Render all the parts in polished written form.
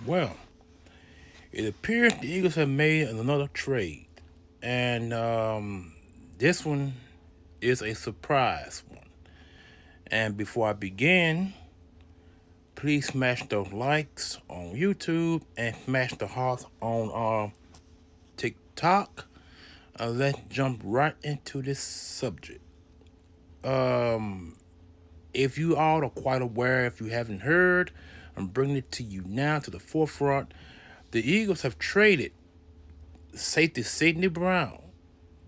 Well, it appears the Eagles have made another trade, and this one is a surprise one. And before I begin, please smash those likes on YouTube and smash the hearts on TikTok. Let's jump right into this subject. Um, if you all are quite aware, if you haven't heard, I'm bringing it to you now to the forefront. The Eagles have traded safety Sidney Brown,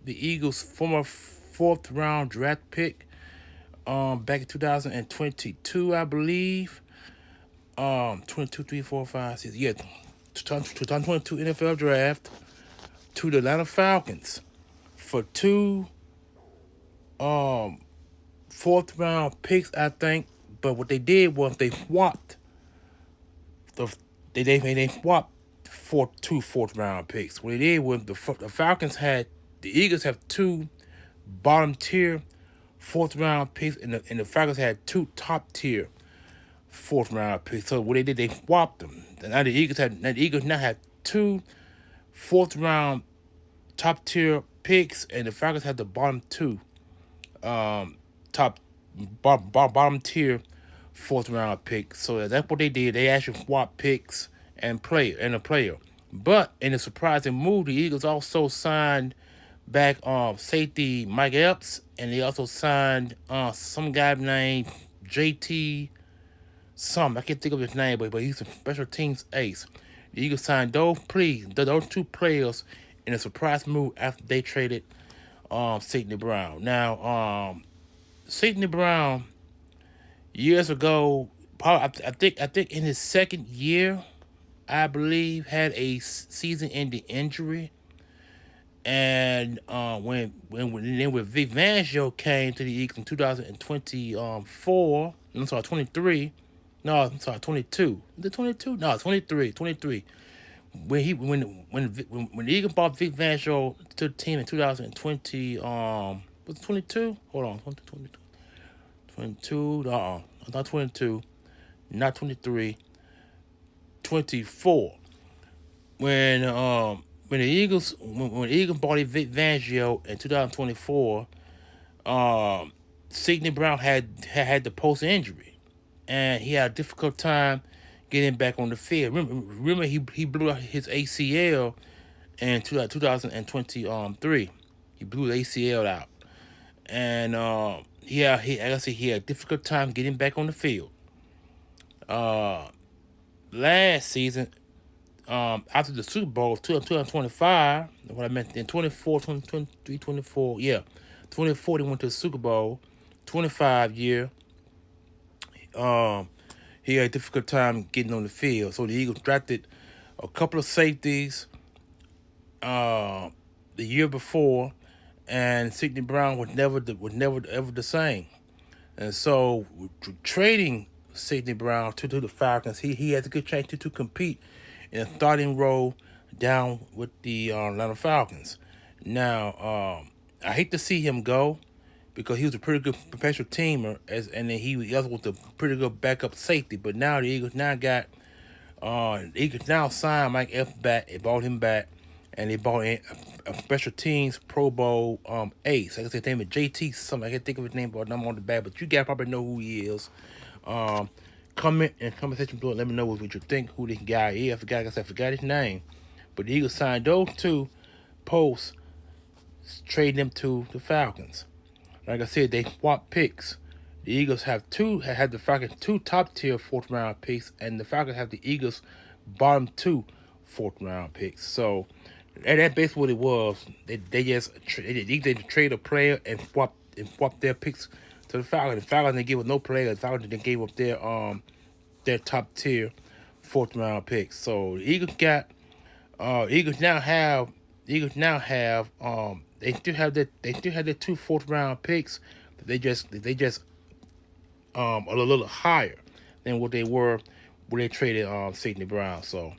the Eagles' former fourth round draft pick, back in 2022, I believe. 22, 3, 4, 5, 6, yeah, 2022 NFL draft to the Atlanta Falcons for two um fourth round picks, I think. But what they did was they swapped the they swapped for two fourth round picks. What they did was the Falcons had the Eagles have two bottom tier fourth round picks, and the Falcons had two top tier fourth round picks. So what they did, they swapped them. The Eagles now have two fourth round top tier picks, and the Falcons had the bottom two top bottom tier fourth round picks. So that's what they did. They actually swapped picks and a player. But in a surprising move, the Eagles also signed back safety Mike Epps, and they also signed some guy named JT some. I can't think of his name, but he's a special teams ace. The Eagles signed those two players in a surprise move after they traded Sidney Brown. Now, Sidney Brown years ago, probably, I think in his second year, I believe had a season-ending injury, and when Vic Fangio came to the Eagles in 2024, I'm sorry, 23. No, I'm sorry, 22. Is it 22? No, 23. 23. When the Eagles bought Vic Fangio to the team in 2020, was it 22? Hold on, 22. Not 22, not 23, 24. When the Eagles bought Vic Fangio in 2024, Sidney Brown had the post injury, and he had a difficult time getting back on the field. Remember he blew out his ACL in 2023. He blew the ACL out, and like I said, he had a difficult time getting back on the field. Uh, Last season, after the Super Bowl, 2025, what I meant in 24, 2023, 24, yeah, 24, they went to the Super Bowl. 25 year, um, he had a difficult time getting on the field. So the Eagles drafted a couple of safeties uh, the year before, and Sidney Brown was never ever the same. And so trading Sidney Brown to the Falcons, he has a good chance to compete in a starting role down with the Atlanta Falcons. Now, I hate to see him go because he was a pretty good professional teamer, and then he also was a pretty good backup safety. But now the Eagles now signed Mike F back, they bought him back, and they bought in a special teams Pro Bowl ace. Like I said, his name is JT something. I can't think of his name, but I'm on the back. But you guys probably know who he is. Um, Comment and conversation below. Let me know what you think, who this guy is. Like I said, I forgot his name. But the Eagles signed those two posts, trading them to the Falcons. Like I said, they swapped picks. The Eagles had the Falcons two top tier fourth round picks, and the Falcons have the Eagles bottom two fourth round picks. So that's basically what it was. They trade a player and swap their picks to the Falcons. The Falcons didn't give up no player. The Falcons didn't give up their top tier fourth round picks. So the Eagles now have they still have their two fourth round picks, but they just a little higher than what they were when they traded Sidney Brown. So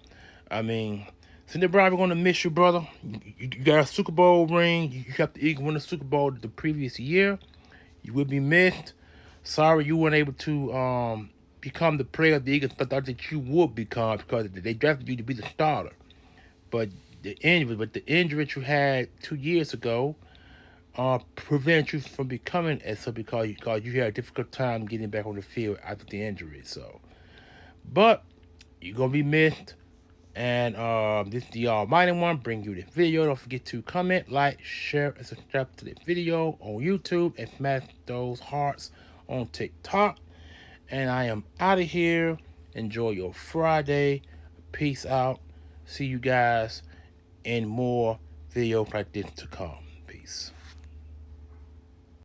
I mean, Sidney Brown, we're gonna miss you, brother. You got a Super Bowl ring. You got the Eagles win the Super Bowl the previous year. You will be missed. Sorry you weren't able to become the player the Eagles thought that you would become because they drafted you to be the starter. But the injury that you had 2 years ago prevent you from becoming so because you had a difficult time getting back on the field after the injury. So, but you're gonna be missed. And this is the Almighty One bring you this video. Don't forget to comment, like, share, and subscribe to the video on YouTube and smash those hearts on TikTok. And I am out of here. Enjoy your Friday. Peace out. See you guys in more videos like this to come. Peace.